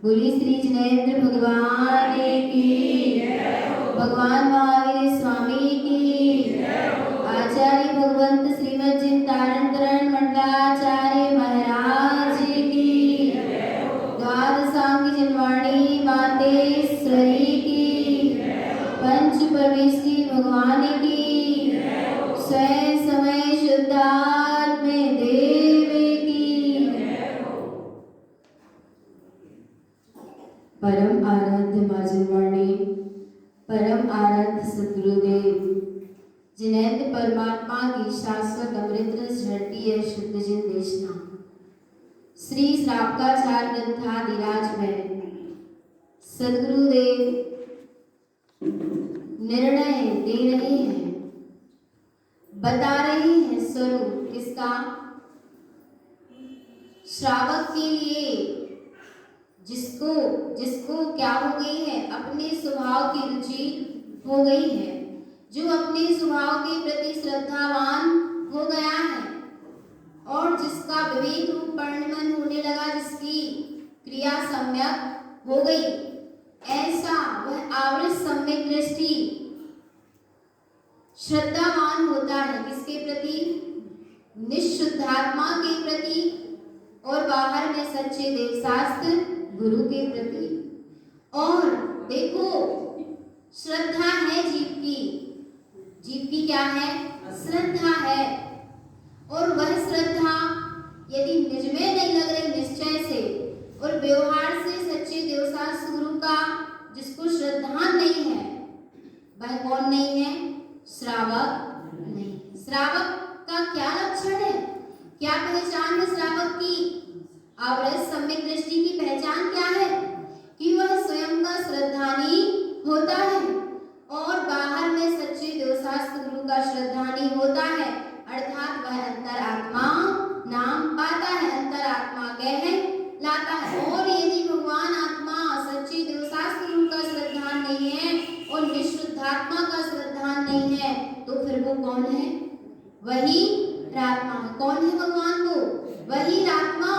बोलिए श्री जिनेंद्र भगवान की, भगवान महावीर स्वामी की, आचार्य भगवंत श्रीमद जिनतारण तरण मंडलाचार्य महाराज की, द्वादशांग जनवाणी मातेश्वरी की, पंच परमेश्वरी भगवान की, स्वयं समय शुद्धात्म देव की। परम आराध्य मां जनवाणी, परम आराध्य सद्गुरुदेव जिनेंद्र परमात्मा की शाश्वत अमृत रस झरती है शुद्ध जिन देशना श्री श्रावकाचार ग्रंथाधिराज में सद्गुरुदेव निर्णय दे रहे हैं, बता रहे हैं स्वरूप किसका? श्रावक के लिए, जिसको जिसको क्या हो गई है, अपने स्वभाव की रुचि हो गई है, जो अपने स्वभाव के प्रति श्रद्धावान हो गया है और जिसका विवेक रूप परिणमन होने लगा, जिसकी क्रिया सम्यक हो गई, ऐसा वह आवृत सम्यक दृष्टि श्रद्धावान होता है किसके प्रति? निशुद्धात्मा के प्रति और बाहर में सच्चे देवशास्त्र गुरु के प्रति। और देखो, श्रद्धा है जीव की क्या है? श्रद्धा है। और वह श्रद्धा यदि निज में नहीं लग रही निश्चय से और व्यवहार से सच्चे देवशास्त्र गुरु का जिसको श्रद्धा नहीं है, वह कौन नहीं है? श्रावक नहीं। श्रावक का क्या लक्षण है, क्या पहचान है श्रावक की? आवृत सम्यक दृष्टि की पहचान क्या है? कि वह स्वयं का श्रद्धानी होता है और बाहर में सच्चे देवशास्त्र गुरु का श्रद्धानी होता है, अर्थात वह अंतरात्मा नाम पाता है, अंतरात्मा कह लाता है। और यदि भगवान आत्मा सच्चे देवशास्त्र गुरु का श्रद्धान नहीं है और निशुद्धात्मा का श्रद्धान नहीं है, तो फिर वो कौन है? वही आत्मा है। कौन है भगवान? को वही आत्मा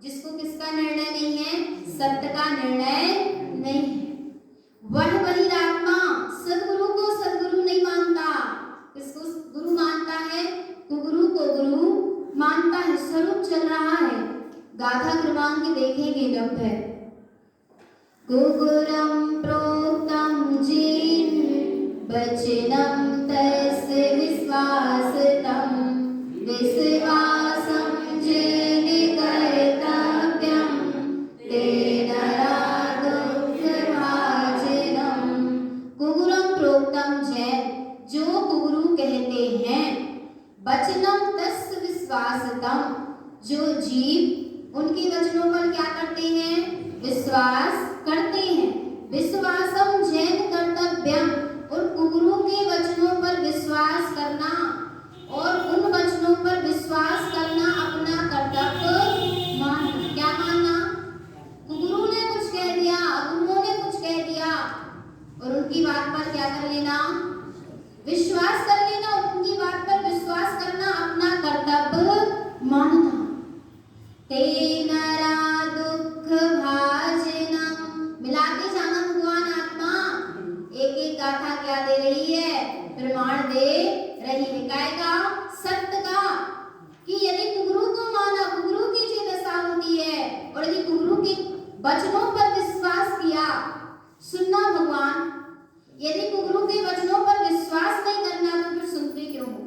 जिसको किसका निर्णय नहीं है? सत्य का निर्णय नहीं है। वही आत्मा सदगुरु को सदगुरु नहीं मानता। किसको गुरु मानता है? कुगुरु को गुरु मानता है। स्वरूप चल रहा है, गाथा क्रमांक देखेंगे जब है। कुगुरम प्रोक्तम जीन वचनम तस्य विश्वासतम विश्वासम जेन कर्तव्यम तेन दुःखभाजनम। कुगुरम प्रोक्तम जैन, जो कुगुरु कहते हैं, वचनम तस्य विश्वासतम, जो जीव उनके वचनों पर क्या करते हैं? विश्वास करते हैं। विश्वासम जैन कर्तव्यम, और कुगुरु के वचनों पर विश्वास करना और उन वचनों पर विश्वास करना अपना कर्तव्य मानना। क्या मानना? कुगुरु ने कुछ कह दिया, गुरुओं ने कुछ कह दिया और उनकी बात पर क्या कर लेना? विश्वास कर लेना। उनकी बात पर विश्वास करना अपना कर्तव्य मानना। तेनरा दुःख भाजनम, मिलाते जाना भगवान आत्मा एक एक गाथा क्या दे रही है? प्रमाण दे रही है। काय का? सत्य का। कि यदि कुगुरु को माना, कुगुरु की जो दशा होती है, और यदि कुगुरु के वचनों पर विश्वास किया, सुनना भगवान, यदि कुगुरु के वचनों पर विश्वास नहीं करना तो फिर सुनते क्यों हो?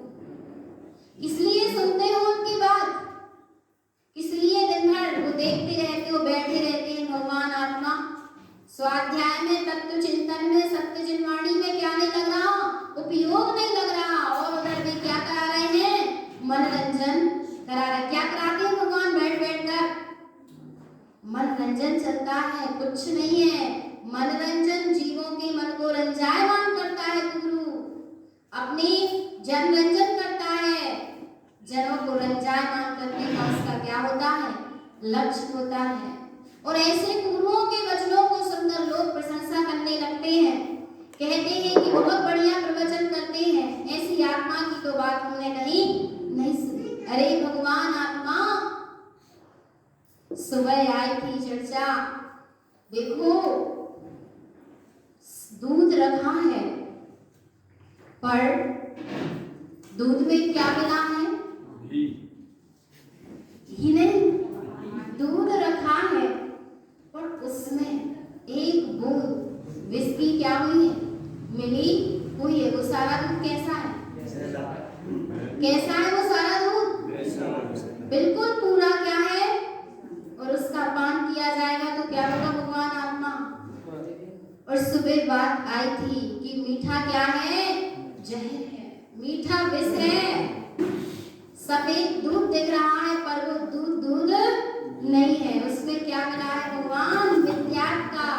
इसलिए सुनते हो उनकी बात, इसलिए दिन भर वो देखते रहते हो, बैठे रहते हैं भगवान आत्मा, स्वाध्याय में, तत्व चिंतन में, सत्य चिन्वाणी में क्या नहीं लग रहा, उपयोग नहीं लग रहा, और उधर भी क्या करा रहे हैं, मनोरंजन करा रहे। क्या कराते हैं भगवान, बैठ बैठ कर मनोरंजन चलता है, कुछ नहीं है। मनोरंजन जीवों के मन को रंजायमान करता है गुरु, अपनी जनरंजन करता है, जनों को रंजायमान करने का उसका क्या होता है, लक्ष्य होता है। और ऐसे गुरुओं के वचनों को सुनकर लोग प्रशंसा करने लगते हैं, कहते हैं कि बहुत बढ़िया प्रवचन करते हैं, ऐसी आत्मा की तो बात हमने कहीं नहीं सुनी। अरे भगवान आत्मा सुबह आई थी चर्चा, देखो दूध रखा है, पर दूध में क्या मिला है, घी नहीं, दूध रखा है, पर उसमें एक बूंद विष की क्या हुई है, मिली हुई है। वो सारा दूध कैसा है, कैसा है वो सारा दूध, बिल्कुल पूरा क्या है, और उसका पान किया जाएगा तो क्या होगा भगवान आत्मा। और सुबह बात आई थी कि मीठा क्या है, जहर है, मीठा विष है। सफेद दूध दिख रहा है पर वो दूध नहीं है, उसमें क्या मिला है भगवान, मिथ्यात्व का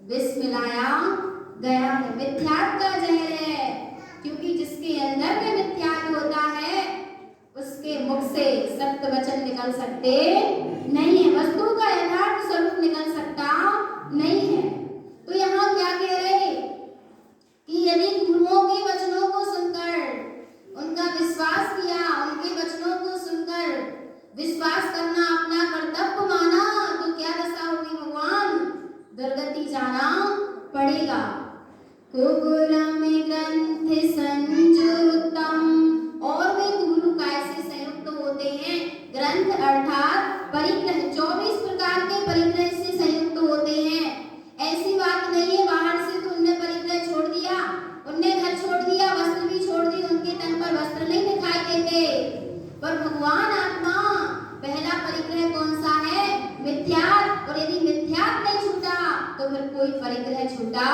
विष मिलाया गया है, मिथ्यात्व का जहर है। क्योंकि जिसके अंदर में मिथ्यात्व होता है उसके मुख से सत्य वचन निकल सकते नहीं है, वस्तु का यथार्थ स्वरूप निकल सकता नहीं है। तो यहाँ क्या कह रहे कि यदि गुरुओं के वचनों को सुनकर उनका विश्वास किया, उनके वचनों को सुनकर विश्वास करना अपना कर्तव्य माना, तो क्या दशा होगी भगवान, दुर्गति जाना पड़ेगा। कुगुरम ग्रंथ संयुक्तम, और वे गुरु कैसे संयुक्त होते हैं, ग्रंथ अर्थात परिग्रह, 24 प्रकार के परिग्रह से संयुक्त होते हैं। ऐसी बात नहीं है बाहर से तो उनने परिग्रह छोड़ दिया, उनने घर छोड़ दिया, वस्त्र भी छोड़ दी, उनके तन पर वस्त्र नहीं दिखाई देते। पर भगवान आत्मा पहला परिग्रह कौन सा है, मिथ्यात्व, और यदि मिथ्यात्व नहीं छूटा तो फिर कोई परिग्रह छूटा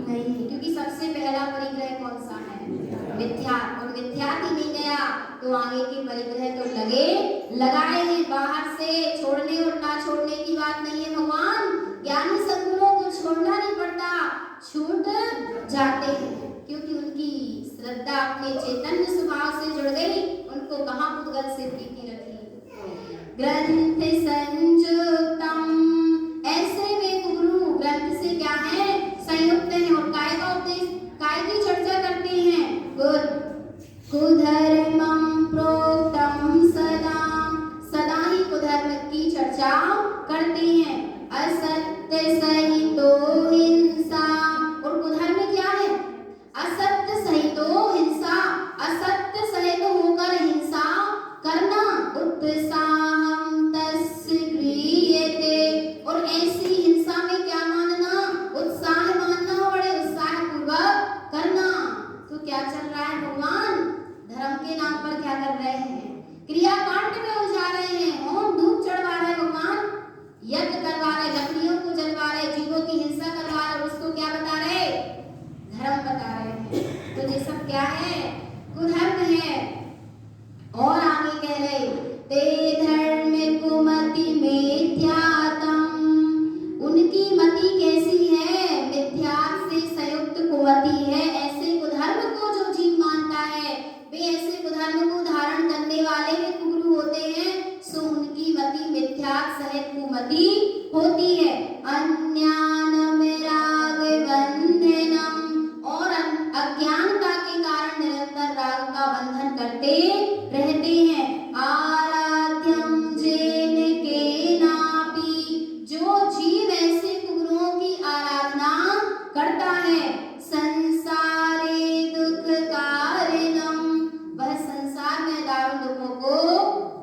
नहीं है, क्योंकि सबसे पहला परिग्रह कौन सा है, मिथ्यात्व, और मिथ्यात्व ही नहीं गया तो आगे के परिग्रह तो लगाए हैं। बाहर से छोड़ने और ना छोड़ने की बात नहीं है भगवान, ज्ञानी सद्गुरुओं को छोड़ना नहीं पड़ता, छूट जाते हैं, क्योंकि उनकी श्रद्धा अपने चैतन्य स्वभाव से जुड़ गई, उनको कहाँ पुद्गल से प्रीति रखी। ग्रंथ संयुक्तम, ऐसे वे गुरु ग्रंथ से क्या है, संयुक्त है, और काय का उपदेश, काय की चर्चा करते हैं, कुधर्मम प्रोक्तम सदा, सदा ही कुधर्म की चर्चा करते हैं। असत्य सहितो हिंसा, और कुधर्म क्या है, असत्य सहितो हिंसा, असत्य सहित होकर हिंसा करना, उत्साहम तस्य क्रियते, और ऐसी हिंसा में क्या मानना, उत्साह मानना, बड़े उत्साह पूर्वक करना। तो क्या चल रहा है भगवान, धर्म के नाम पर क्या कर रहे हैं, क्रियाकांड में उलझा रहे हैं, होम धूप चढ़वा रहे भगवान, यज्ञ करवा रहे, लकड़ियों को जलवा रहे, जीवों की हिंसा करवा रहे, और उसको क्या बता रहे, धर्म बता रहे हैं। तो ये सब क्या है, कुधर्म है। और आगे कह रहे, ते धर्म कुमति मिथ्यात्म, उनकी मति कैसी है, मिथ्यात्व से संयुक्त कुमति है। ऐसे कुधर्म को जो जीव मानता है, वे ऐसे कुधर्म को धारण करने वाले वे गुरु होते हैं, सो उनकी मति मिथ्यात्व सहित कुमति होती है। अज्ञानम राग बंधनम, और अज्ञानता के कारण निरंतर राग का बंधन करते रहते हैं। आराध्यम जैन के नापी, जो जीव ऐसे गुरुओं की आराधना करता है, संसारे दुख कारणम, वह संसार में दारुण दुखों को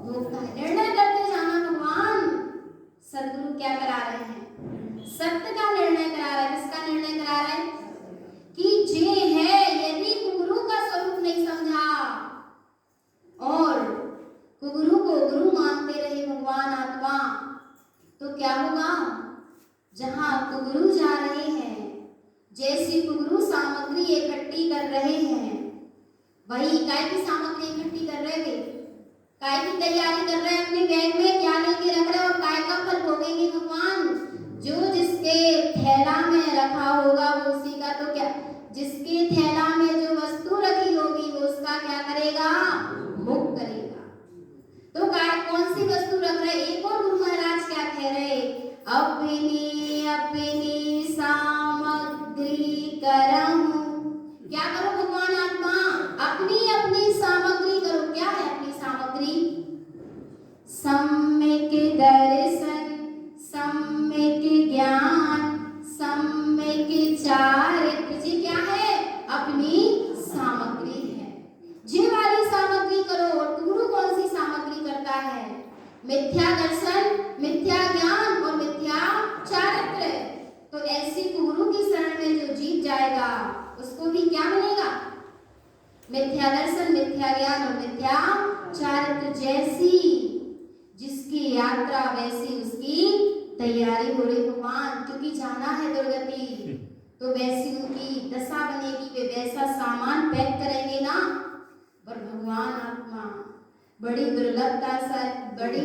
भोगता है। निर्णय करते जाना भगवान, सद्गुरु क्या करा रहे हैं, सत्य का निर्णय करा रहे हैं। किसका निर्णय करा रहे हैं, कि जे है, यदि गुरु का स्वरूप नहीं समझा और गुरु को गुरु मानते रहे भगवान आत्मा, तो क्या होगा, जहां कुगुरु जा रहे हैं, जैसी कुगुरु सामग्री इकट्ठी कर रहे हैं, वही काय की सामग्री इकट्ठी कर रहे थे, काय की तैयारी कर रहे हैं, अपने बैग में क्या लेके रख रहे हैं और काय का फल भोगेंगे भगवान। जो जिसके थैला में रखा होगा वो उसी का, तो क्या जिसके थैला में जो वस्तु रखी होगी वो उसका क्या करेगा, भोग करेगा। तो काय कौन सी वस्तु रख रहे। एक और गुरु महाराज क्या कह रहे, अपनी अपनी सामग्री करहूं। क्या करो भगवान आत्मा, अपनी अपनी सामग्री करो। क्या है अपनी सामग्री, सम्यक दर्शन, सम्यक ज्ञान, सम्यक चारित्र। जी क्या है, अपनी सामग्री है, जी वाली सामग्री करो। और गुरु कौन सी सामग्री करता है, मिथ्या दर्शन, मिथ्या ज्ञान और मिथ्या चारित्र। तो ऐसी गुरु की शरण में जो जीत जाएगा उसको भी क्या मिलेगा, मिथ्या दर्शन, मिथ्या ज्ञान और मिथ्या चारित्र। जैसी जिसकी यात्रा वैसी उसकी तैयारी हो रही भगवान, क्योंकि जाना है दुर्गति, तो वैसी उनकी दशा बनेगी, वे वैसा सामान पैक करेंगे ना। पर भगवान आत्मा बड़ी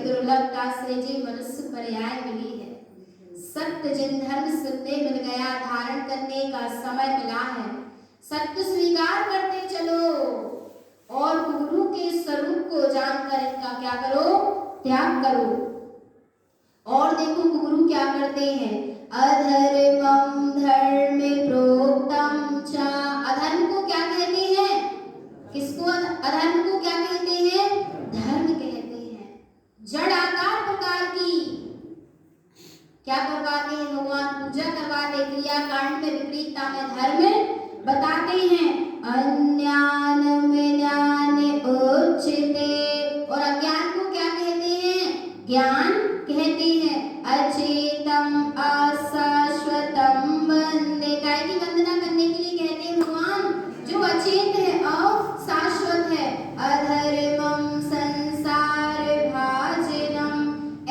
दुर्लभता से जी मनुष्य पर्याय मिली है। सत्य जिन धर्म सुनने मिल गया, धारण करने का समय मिला है। सत्य स्वीकार करते चलो और गुरु के स्वरूप को जानकर इनका क्या करो, त्याग करो। और देखो गुरु क्या करते हैं, अधर्मम धर्म प्रोक्तम च। अधर्म को क्या कहते हैं, किसको, अधर्म को क्या कहते हैं, धर्म कहते हैं। जड़ आकार प्रकार की क्या करवाते हैं भगवान, पूजा करवाते, क्रिया कांड में विपरीतता में धर्म बताते हैं। अज्ञान में ज्ञान उच्यते, और अज्ञान को क्या कहते हैं, ज्ञान कहते हैं। अचेतम अशाश्वतम वंदे, काय की वंदना करने के लिए कहते हैं भगवान, जो अचेत है अशाश्वत है। अधर्मम संसार भाजनम,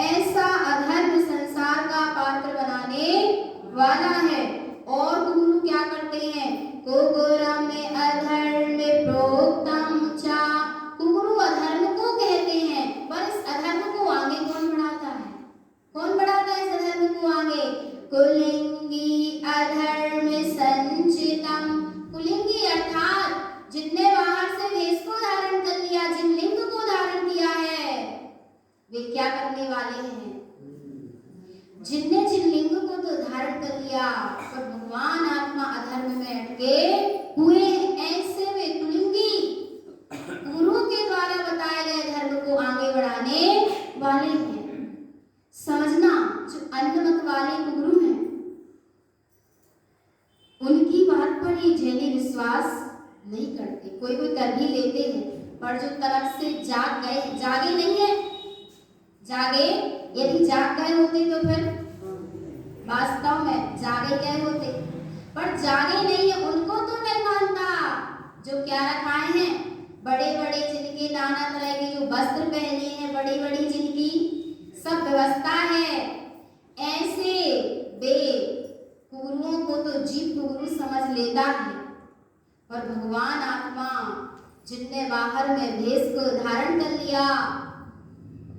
ऐसा अधर्म संसार का पात्र बनाने वाला है। और गुरु क्या करते हैं, कुगुरम में अधर्म प्रोक्तम च। कुगुरु अधर्म को कहते हैं, पर इस अधर्म को आगे कौन बढ़ाता है, कौन बढ़ाता है इस अधर्म को आगे, कुलिंगी अधर्म संचितम। कुलिंगी अर्थात जितने बाहर से वेश को धारण कर लिया, जिन लिंग को धारण किया है, वे क्या करने वाले हैं, जिनने जिन लिंग को तो धारण कर लिया, पर भगवान आत्मा अधर्म में अटके हुए ऐसे वे कुलिंगी गुरु के द्वारा बताए गए धर्म को आगे बढ़ाने वाले हैं। समझना, जो अन्य मत वाले गुरु हैं उनकी बात पर ये जैनी विश्वास नहीं करते। कोई कोई कर भी लेते हैं, पर जो तरफ से जाग गए, जागे नहीं है, जागे यदि जाग गए होते तो फिर वास्तव में जागे गए होते, पर जागे नहीं है, उनको तो नहीं मानता। जो क्या रखाए हैं, बड़े बड़े जिनके नाना तरह के जो वस्त्र पहने हैं, बड़ी बड़ी जिनकी सब व्यवस्था है, ऐसे वे गुरुओं को तो जीव गुरु समझ लेता है। पर भगवान आत्मा जिनने बाहर में भेष को धारण कर लिया,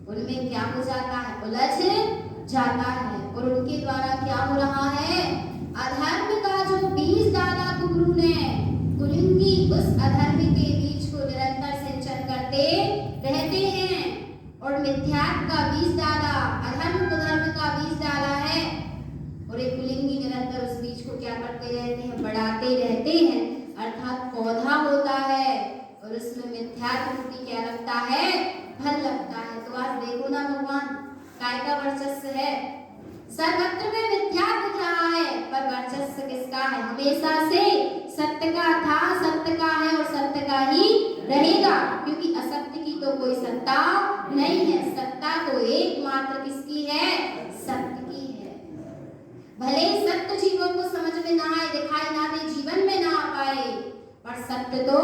उनमें क्या हो जाता है, उलझ जाता है। और उनके द्वारा क्या हो रहा है, अधर्म का जो बीज डाला गुरु ने, कुलिंगी उस अधर्म के बीज को निरंतर सिंचन करते रहते हैं। और मिथ्यात्व का बीज डाला, अधर्म को धर्म का बीज डाला है, और एक कुलिंगी निरंतर उस बीज को क्या करते रहते हैं, बढ़ाते रहते हैं। अर्थात पौधा होता है और उसमें मिथ्यात्व रूपी क्या लगता है, फल लगता है। तो आज देखो ना भगवान काय का वर्चस्व है, सर्वत्र में मिथ्यात्व दिख रहा है, पर वर्चस्व किसका है, हमेशा से सत्य का था, सत्य का है और सत्य का ही रहेगा। क्योंकि असत्य की तो कोई सत्ता नहीं है, सत्ता तो एकमात्र किसकी है, सत्य की है। भले सत्य जीवों को समझ में ना आए, दिखाई ना दे, जीवन में ना आ पाए, पर सत्य तो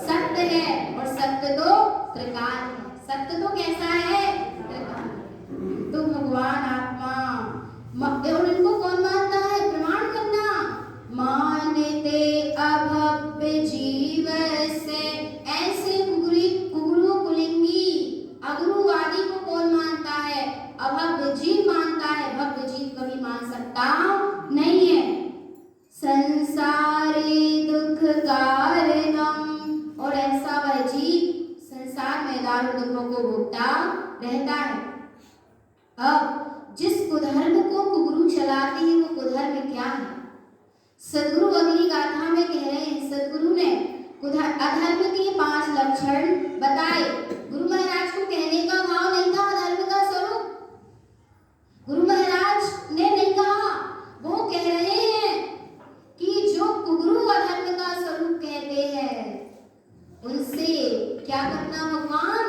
सत्य है और सत्य तो त्रिकाल है। सत्य तो कैसा है, त्रिकाल। तो भगवान आत्मा और इनको कौन मानता है, सकता नहीं है। संसारे दुख कारणम, और ऐसा वह जीव संसार में दारुण दुखों को भोगता रहता है। अब जिस कुधर्म को कुगुरु चलाती है वो कुधर्म क्या है? सदगुरु अगली गाथा में कह रहे हैं, सदगुरु ने अधर्म के 5 लक्षण बताए। गुरु महाराज को कहने का भाव नहीं था अधर्म का स्वरूप, गुरु महाराज ने नहीं कहा, वो कह रहे हैं कि जो कुगुरु अधर्म का स्वरूप कहते हैं उनसे क्या करना भगवान,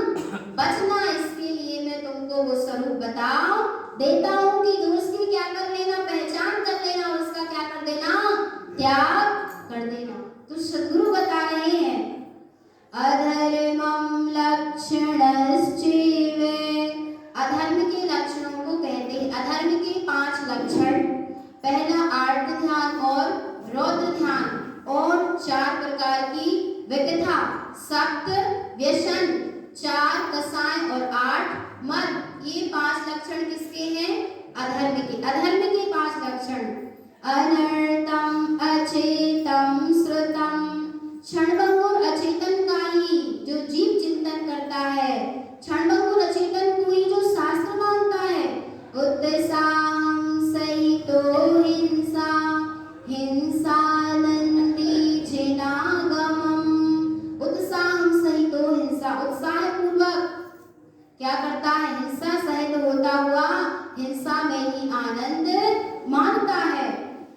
बचना। इसके लिए मैं तुमको वो स्वरूप बताओ देता हूँ कि उसकी क्या कर लेना, पहचान कर लेना, और उसका क्या कर देना, त्याग कर देना। तो सद्गुरु बता रहे हैं अधर्मम लक्षणश्चैवे, अधर्म के लक्षणों को कहते हैं, अधर्म के 5 लक्षण। पहला आर्त ध्यान और रौद्र ध्यान, और 4 प्रकार की विकथा, सप्त व्यसन, 4 कसाय और 8 मद। ये 5 लक्षण किसके हैं? अधर्म के। अधर्म के 5 लक्षण, अनर्थम अचेतम श्रुतम, क्षणभंगुर अचेतन का ही जो जीव चिंतन करता है, क्षणभंगुर अचेतन को ही जो शास्त्र मानता है। उत्साहम सहितो हिंसा, हिंसानंदी जिनागमम, उत्साहम सहितो हिंसा, उत्साह पूर्वक क्या करता है, हिंसा सहित होता हुआ हिंसा में ही आनंद मानता है।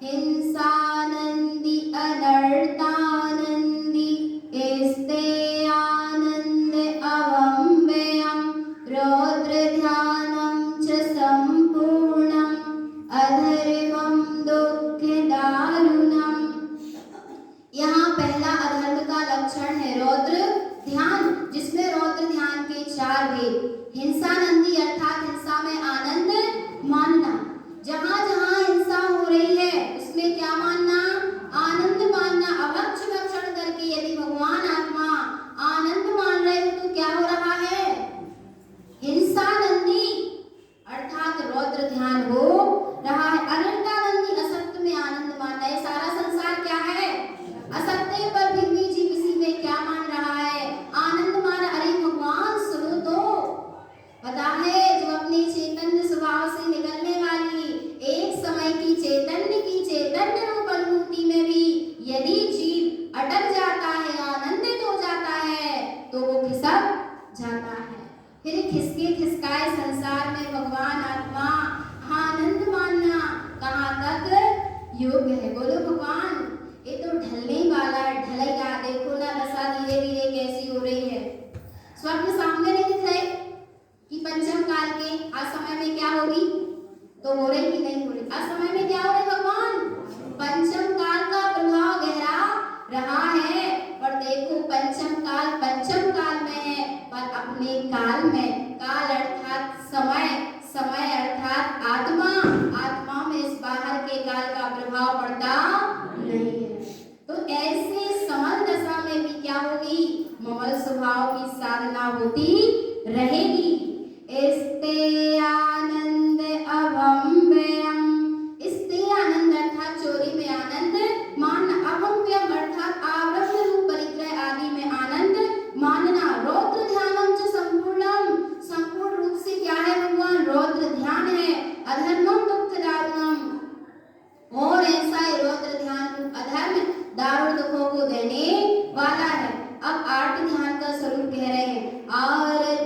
हिंसानंदी अनर्थानंदी एस्ते आनंद अवम्बयम, रौद्र ध्यानम च संपूर्णम अधर्मम दुख दारुणम। यहाँ पहला अधर्म का लक्षण है रौद्र ध्यान, जिसमें रौद्र ध्यान के 4 भेद। हिंसानंदी अर्थात हिंसा में आनंद मानना, जहाँ जहाँ हिंसा हो रही है उसमें क्या मानना, आनंद मानना। अभक्ष भक्षण करके यदि भगवान आत्मा आनंद मान रहे हो तो क्या हो रहा है, हिंसानंदी अर्थात रौद्र ध्यान हो रहा है। अनर्थानंदी असत्य में आनंद मानना, ये सारा संसार क्या है, असत्य, पर फिर भी जीव इसी में क्या मान रहा है, आनंद मान। अरे भगवान सुनो तो, पता है जो अपने चैतन्य स्वभाव से निकलने वाली एक समय की चैतन्य रूप अनुभूति में भी यदि जीव अटक जाता है, आनंदित हो जाता है, तो वो खिसक जाता है। फिर खिसके खिसकाए संसार में भगवान आत्मा आनंद मानना कहाँ तक योग्य है? बोलो भगवान, ये तो ढलने वाला है, ढलेगा। देखो ना दशा धीरे धीरे कैसी हो रही है। स्वप्न सामने नहीं दिख रहे कि पंचम काल के असमय में क्या होगी, तो हो रही कि नहीं हो रही? असमय में क्या हो रही भगवान? पंचम काल का प्रभाव गहरा रहा है, पर देखो पंचम काल में है, पर अपने काल में, काल अर्थात समय, समय अर्थात आत्मा में इस बाहर के काल का प्रभाव पड़ता नहीं है। तो ऐसे समल दशा में भी क्या होगी, ममल स्वभाव की साधना होती रहेगी। इस्ते आनंद अवम्बयम, इस्ते आनंद अर्थात चोरी में आनंद मानना, अवम्बयम अर्थात आवरण रूप परिग्रह आदि में आनंद मानना। रौद्र ध्यानम च संपूर्णम, संपूर्ण रूप से क्या है भगवान, रौद्र ध्यान है। अधर्मम दुख दारुणम, और ऐसा है रौद्र ध्यान रूप अधर्म दारुण दुखों को देने वाला है। अब 8 ध्यान का स्वरूप कह रहे हैं, आरति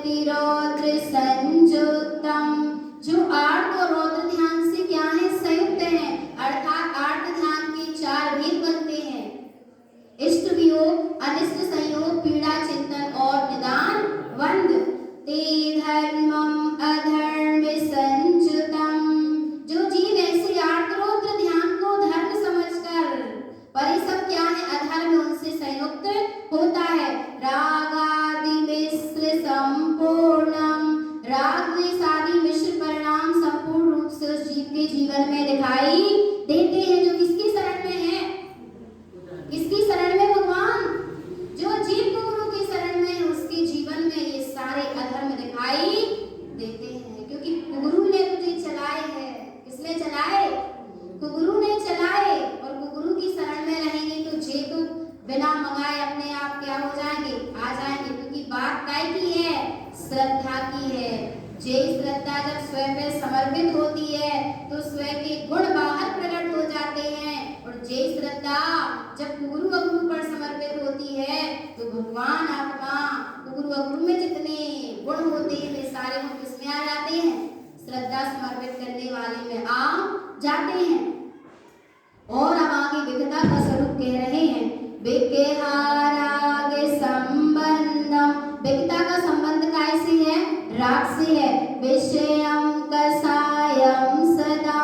भगवान आत्मा गुरु गुरु में जितने गुण होते हैं वे सारे गुण किसमें आ जाते हैं? श्रद्धा समर्पित करने वाले में आ जाते हैं। और अब आगे विकता का स्वरूप कह रहे हैं, विकेहाराग संबंधम। विकता का संबंध कैसे है? राग से है। विषयम कसायम सदा।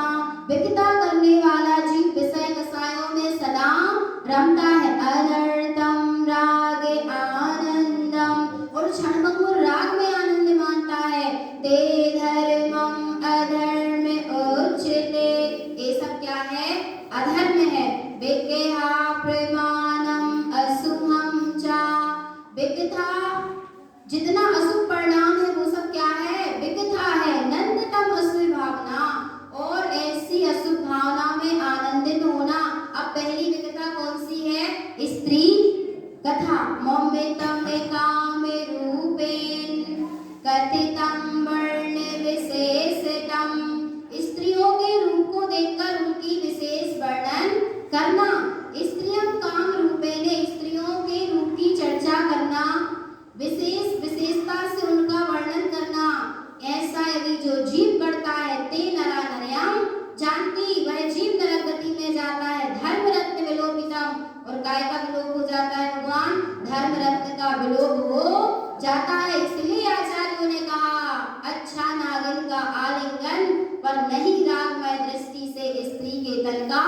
विकता करने वाला जीव विषय कसायों में सदा रमता है। अनर्थम रागे आनंदम। और क्षणभंगुर राग में आनंद मानता है। ते धर्मम अधर्म उच्यते। ये सब क्या है? अधर्म है। विकेहा प्रमाणम अशुभम चा। विकथा जितना अशुभ परिणाम है वो सब क्या है? विकथा है। नंदतम अशुभ भावना। और ऐसी अशुभ भावना में आनंदित होना। अब पहली विकथा कौन सी है? स्त्री कथा। मौमितम कामे रूपेन कथितम वर्ण विशेषतम। स्त्रियों के रूप को देखकर उनकी विशेष वर्णन करना। स्त्रियम काम रूपेण। स्त्रियों के रूप की चर्चा करना, विशेषता से उनका वर्णन करना। ऐसा यदि जो जीव करता है, ते नरा नरयम जानती, वह जीव नरक गति में जाता है। धर्म रत्न विलोपितम। और काय का विलोप हो जाता है? भगवान धर्म रत्न का विलोप हो जाता है। इसलिए आचार्यों ने कहा, अच्छा नागिन का आलिंगन पर नहीं रागमय दृष्टि से स्त्री के तन का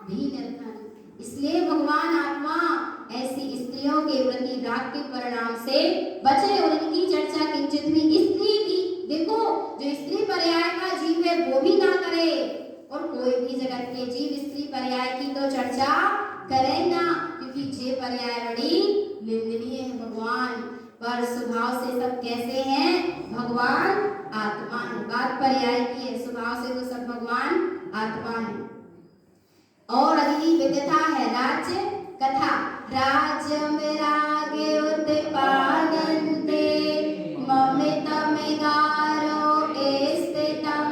भी निर्धन। इसलिए भगवान आत्मा ऐसी स्त्रियों के प्रति राग के परिणाम से बचे और इनकी चर्चा किंचित भी स्त्री भी देखो जो स्त्री पर्याय का जीव है वो भी ना करे। और कोई भी जगत के जीव स्त्री पर्याय की तो चर्चा करे ना, क्योंकि जे पर्याय बड़ी निंदनीय है भगवान। पर स्वभाव से सब कैसे हैं? भगवान आत्मा है। बात पर्याय की है, स्वभाव से तो सब भगवान आत्मा है। और अगली विकथा है राज्य कथा। राज्य में रागे उत्पादन्ते ममितमिगारो स्थितम।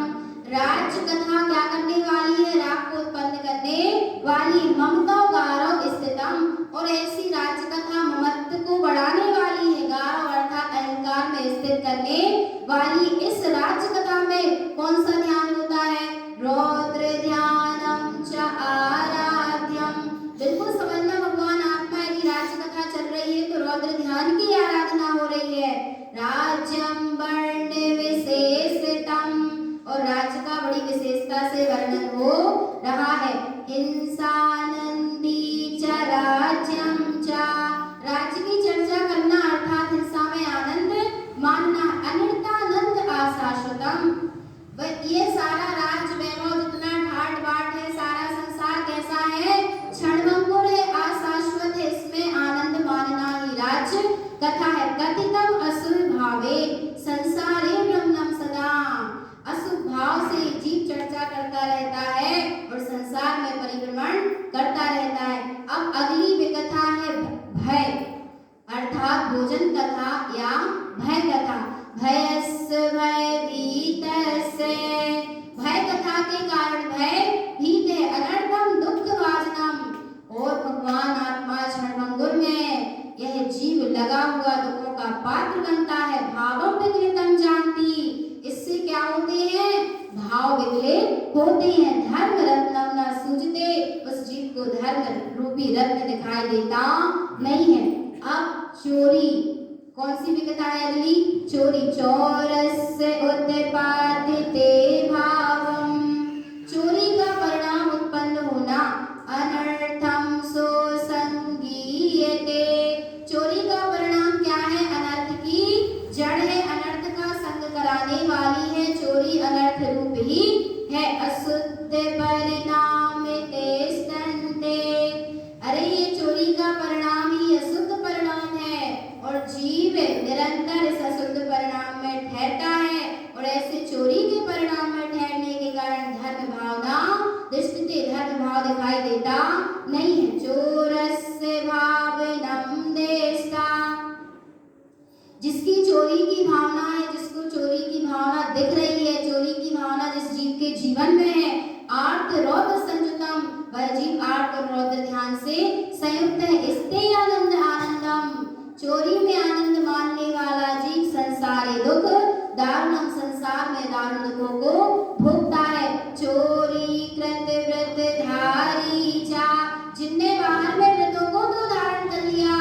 राज्य कथा क्या करने वाली है? राग को उत्पन्न करने वाली। ममता गारो स्थितम। और ऐसी राज्य कथा ममत्व को बढ़ाने वाली है। गारो अर्थात अहंकार में स्थित करने वाली। इस राज्य कथा में कौन सा ध्यान होता है? रौद्र ध्यानम च आराध्यम। बिल्कुल समझना भगवान आत्मा की राज्य कथा चल रही है तो रौद्र ध्यान की आराधना हो रही है। राज्यम वर्ण विशेषतम। और राज्य का बड़ी विशेषता से वर्णन हो रहा है। हिंसानंदी च राज्यम च। राज्य की चर्चा करना अर्थात हिंसा में आनंद मानना। अनर्थानंद आशाश्वतम। ये सारा राज्य वैभव जितना ठाट बाट है, सारा संसार कैसा है? क्षणभंगुर है, अशाश्वत है। इसमें आनंद मानना ही राज्य कथा है। कथितम असुर भावे संसारे ब्रह्मणम सदा। अशुभ भाव से जीव चर्चा करता रहता है और संसार में परिभ्रमण करता रहता है। अब अगली विकथा है भय अर्थात भोजन कथा या भय कथा। भयस्य भयभीतस्य। भय कथा के कारण भय भीत है। अनर्थम दुख वाजनम। और भगवान आत्मा क्षणभंगुर में यह जीव लगा हुआ दुखों का पात्र बनता है। भावम विकलितम जानती। इससे क्या होते हैं? भाव विकलित होते हैं। धर्म रत्नम न सूझते। उस जीव को धर्म रूपी रत्न दिखाई देता नहीं है। अब चोरी कौन सी विकथा है? अगली चोरी। चोरस्य उत्पादिते भावम। चोरी का परिणाम उत्पन्न होना। अनर्थम सो संगीयते। चोरी का परिणाम क्या है? अनर्थ की जड़ है। अनर्थ का संग कराने वाली है। चोरी अनर्थ रूप ही है। अशुद्ध परिणाम तेस्तन्ते। अरे ये चोरी का परिणाम ही अशुद्ध परिणाम है और जीव निरंतर इस अशुद्ध परिणाम में ठहरता है। और ऐसे चोरी के परिणाम में ठहरने के कारण धर्म भावना दृष्टि धर्म भाव दिखाई देता नहीं है। चोरस्य भावनम देष्टा। जिसकी चोरी की भावना है, जिसको चोरी की भावना दिख रही है, चोरी की भावना जिस जीव के जीवन में है, आर्त रौद्र संयुतम। वह जीव आर्त और रौद्र ध्यान से संयुक्त है। स्ते आनंद आनंदम। चोरी में आनंद मानने वाला जीव संसारे दुख दारुणम संसार में दारुण दुखों को भोगता है। चोरी कृत व्रत धारी चा, जिनने बाहर में व्रतों को तो धारण कर लिया,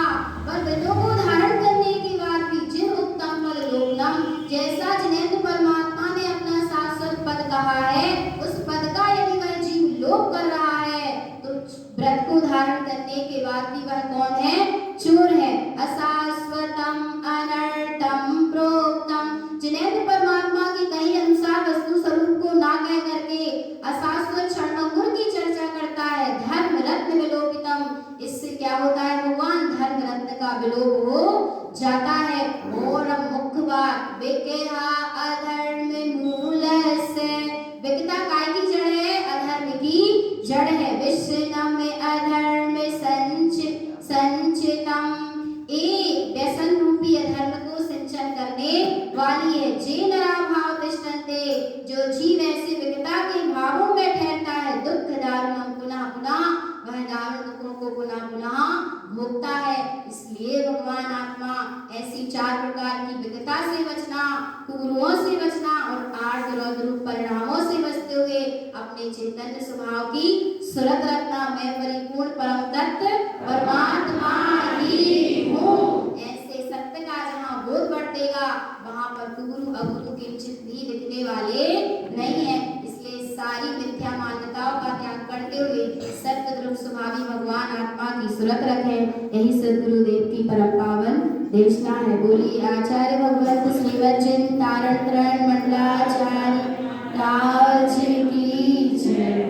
पर व्रतों को धारण करने के बाद भी जिन उत्तम फल लोकनम, जैसा जिनेन्द्र परमात्मा ने अपना शाश्वत पद कहा है, उस पद का यदि वह जीव लोप कर रहा है तो व्रत को धारण करने के बाद भी वह कौन है? चोर है। अशाश्वतम अनर्थम प्रोक्तम, जिनेन्द्र परमात्मा के कहे अनुसार वस्तु स्वरूप को ना कह करके अशाश्वत क्षणभंगुर की चर्चा करता है। धर्म रत्न विलोपितम, इससे क्या होता है भगवान? धर्म रत्न का विलोप हो जाता है। और मुख्य बात, विकेहा अधर्म मूलस्य, विकता काय की जड़ है? अधर्म की जड़ है। विष्णम अधर्म संचितम, एक व्यसन रूपी अधर्म को सिंचन करने वाली है। जे नरा भाव तिष्ठन्ते, जो जीव ऐसे विकता के भावों में ठहरता है, दुख दारुणम पुनः पुनः, वह दारुण दुखों को पुनः पुनः भोगता है। इसलिए भगवान आत्मा ऐसी 4 प्रकार की विकता से बचना, कुगुरुओं से बचना और 8 रौद्र परिणामों से बचते हुए अपने चैतन्य स्वभाव की सुरत रखना। मैं परिपूर्ण परम तत्व परमात्मा ही हूँ, ऐसे सत्य का जहाँ बोध बढ़ेगा वहाँ पर कुगुरु अगुरु किंचित भी दिखने वाले नहीं है। इसलिए सारी मिथ्या मान्यताओं का त्याग करते हुए सत्य ध्रुव स्वभावी भगवान आत्मा की सुरत रखें। यही सद्गुरुदेव की परम पावन देशना है। बोली आचार्य भगवत श्रीमद चिंतारण मंडलाचार्य राज की जय।